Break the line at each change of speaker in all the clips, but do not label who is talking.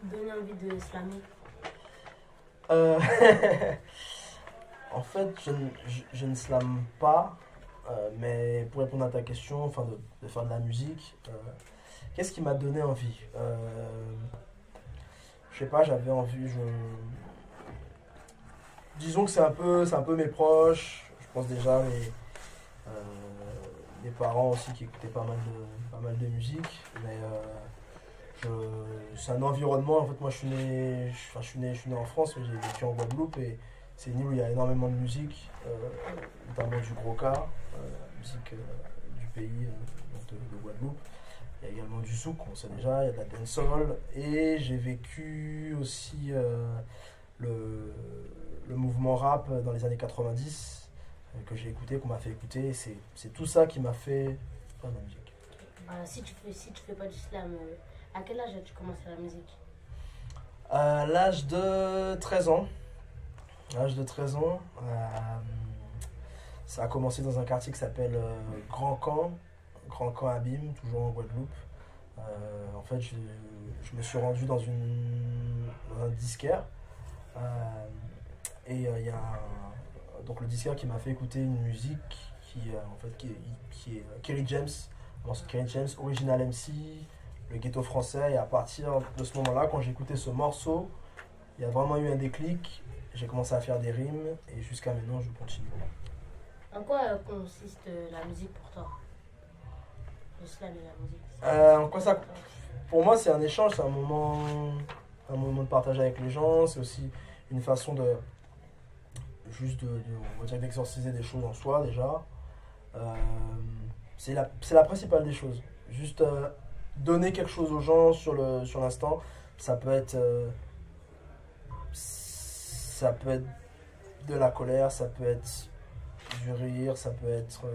donné envie de slammer?
Euh, En fait, je ne slame pas, mais pour répondre à ta question, enfin de faire de la musique, qu'est-ce qui m'a donné envie? Je sais pas, j'avais envie, disons que c'est un peu mes proches, je pense déjà euh, mes parents aussi qui écoutaient pas mal de musique, mais c'est un environnement. En fait, moi, je suis né en France, mais j'ai vécu en Guadeloupe et c'est une île où il y a énormément de musique, notamment du Gros-Ca, musique du pays donc de Guadeloupe. Il y a également du souk, on sait déjà, il y a de la dancehall. Et j'ai vécu aussi le, le mouvement rap dans les années 90 que j'ai écouté, qu'on m'a fait écouter. Et c'est tout ça qui m'a fait faire de la musique.
Si tu fais pas du slam, à quel âge as-tu commencé la musique?
À l'âge de 13 ans, à l'âge de 13 ans, ça a commencé dans un quartier qui s'appelle Grand Camp Abîme, toujours en Guadeloupe. En fait, je me suis rendu dans un disquaire. euh, et il y a donc le disquaire qui m'a fait écouter une musique qui est Kerry James, le morceau de Kerry James, Original MC, le ghetto français. Et à partir de ce moment-là, quand j'ai écouté ce morceau, il y a vraiment eu un déclic. J'ai commencé à faire des rimes et jusqu'à maintenant, je continue.
En quoi consiste la musique pour toi? Le slam et la musique.
En quoi ça, pour moi, c'est un échange, c'est un moment de partage avec les gens. C'est aussi une façon de on va dire d'exorciser des choses en soi déjà. Euh, c'est la principale des choses. Juste donner quelque chose aux gens sur l'instant. Ça peut être ça peut être de la colère, ça peut être du rire, ça peut être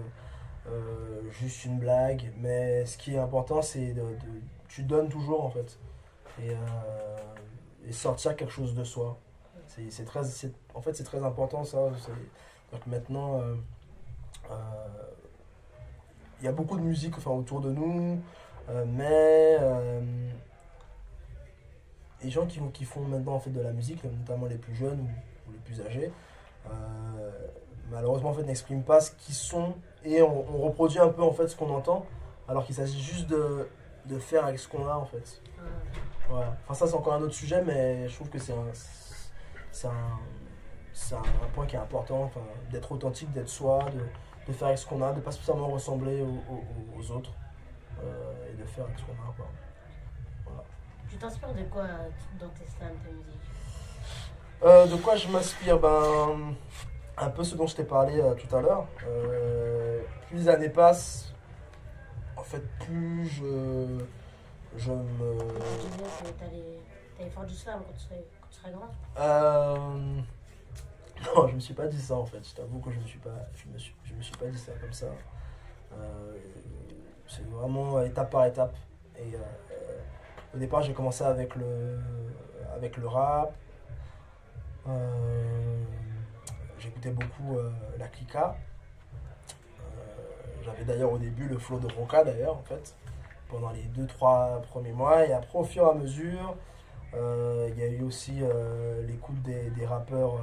juste une blague. Mais ce qui est important, c'est tu donnes toujours en fait. Et, et sortir quelque chose de soi. En fait, c'est très important ça. Donc maintenant, euh, il y a beaucoup de musique enfin, autour de nous, mais les gens qui font maintenant en fait, de la musique, notamment les plus jeunes ou les plus âgés, euh, malheureusement en fait, n'expriment pas ce qu'ils sont et on reproduit un peu en fait, ce qu'on entend, alors qu'il s'agit juste de faire avec ce qu'on a en fait. Ouais. Enfin, ça, c'est encore un autre sujet, mais je trouve que c'est un, c'est un point qui est important, enfin, d'être authentique, d'être soi, de faire avec ce qu'on a, de pas spécialement ressembler aux autres, et de faire avec ce qu'on a, quoi. Voilà.
Tu t'inspires de quoi dans tes slams, ta musique?
De quoi je m'inspire? Ben, un peu ce dont je t'ai parlé tout à l'heure. Plus les années passent, en fait, plus je me.
Tu disais que t'allais faire du slam quand tu serais grand.
Euh, Non, je me suis pas dit ça en fait. Je t'avoue que je me suis pas dit ça comme ça. Euh, c'est vraiment étape par étape. Et au départ, j'ai commencé avec le rap. Euh, J'écoutais beaucoup la Clica. J'avais d'ailleurs au début le flow de Roca d'ailleurs en fait pendant les deux trois premiers mois et après au fur et à mesure il y a eu aussi l'écoute des rappeurs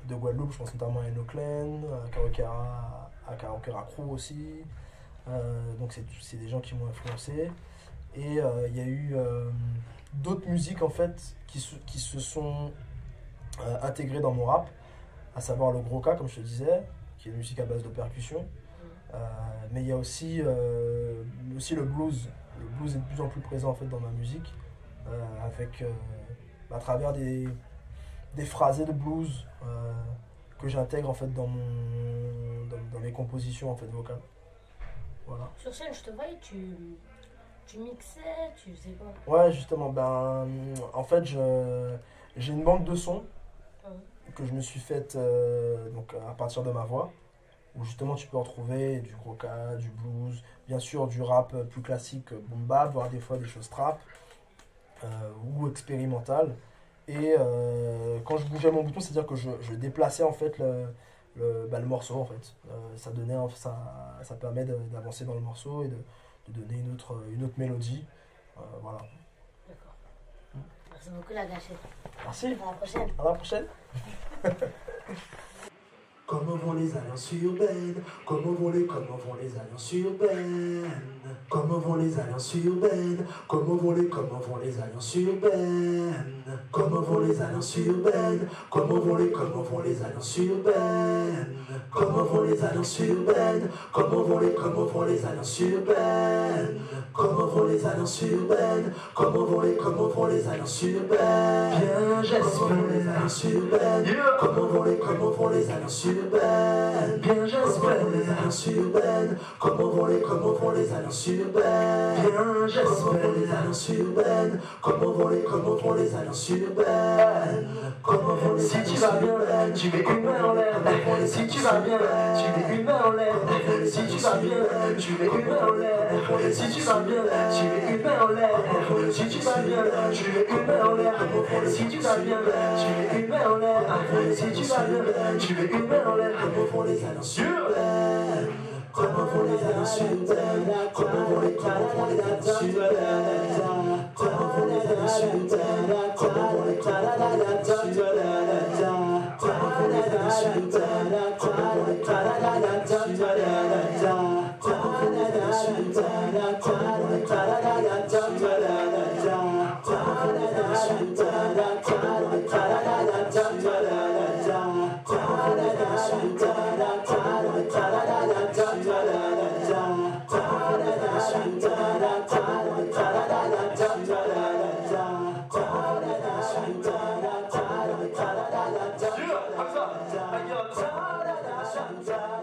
de Guadeloupe, je pense notamment à Enoclen, à Karakara Crew aussi. Donc c'est des gens qui m'ont influencé. Et il y a eu d'autres musiques en fait qui se sont intégrées dans mon rap, à savoir le gros cas comme je te disais, qui est une musique à base de percussion. Mais il y a aussi le blues. Le blues est de plus en plus présent en fait dans ma musique, à travers des phrasés de blues que j'intègre en fait dans mes compositions en fait vocales. Voilà.
Sur scène, je te voyais, tu mixais, tu faisais quoi?
Ouais, justement, ben en fait j'ai une banque de sons que je me suis faite donc à partir de ma voix, où justement tu peux retrouver du rock, du blues, bien sûr du rap plus classique, boom bap, voire des fois des choses trap ou expérimentales. Et quand je bougeais mon bouton, c'est-à-dire que je déplaçais en fait le morceau en fait. Ça permet d'avancer dans le morceau et de donner une autre mélodie. Voilà.
D'accord. Merci beaucoup la gâchette.
Merci.
À la prochaine.
À la prochaine. Comment vont les alliances urbaines? Comment vont les alliances urbaines? Comment vont les alliances urbaines? Comment vont les alliances urbaines? Comment vont les alliances urbaines? Comment vont les alliances urbaines? Comment vont les alliances urbaines? Comment vont les alliances urbaines? Comment vont les alliances urbaines? Comment vont les alliances urbaines? Bien j'espère les alliances urbaines. Comment vont les alliances urbaines? Bien j'espère les alliances urbaines. Comment vont les alliances urbaines? Bien j'espère les alliances urbaines. Comment vont les alliances urbaines? Comment vont les si tu vas bien, tu mets une main en l'air. Si tu vas bien, tu mets une main en l'air. Si tu vas bien, tu mets une main en l'air. Si tu vas bien, tu mets une main en l'air. Si tu vas bien, tu mets une main en l'air. Si tu vas bien, tu mets une main en l'air. Si tu vas bien, tu mets une main en l'air. Comment vont les alliances urbaines? Comment vont les alliances urbaines? Comment vont les alliances urbaines? Comment vont les alliances urbaines? Comment vont les alliances urbaines? Comment vont les alliances urbaines? Comment vont les alliances urbaines? Comment vont les alliances urbaines? Comment vont les alliances urbaines? Comment vont les alliances urbaines? Comment vont les alliances urbaines? Comment vont les alliances urbaines? Comment vont les alliances urbaines?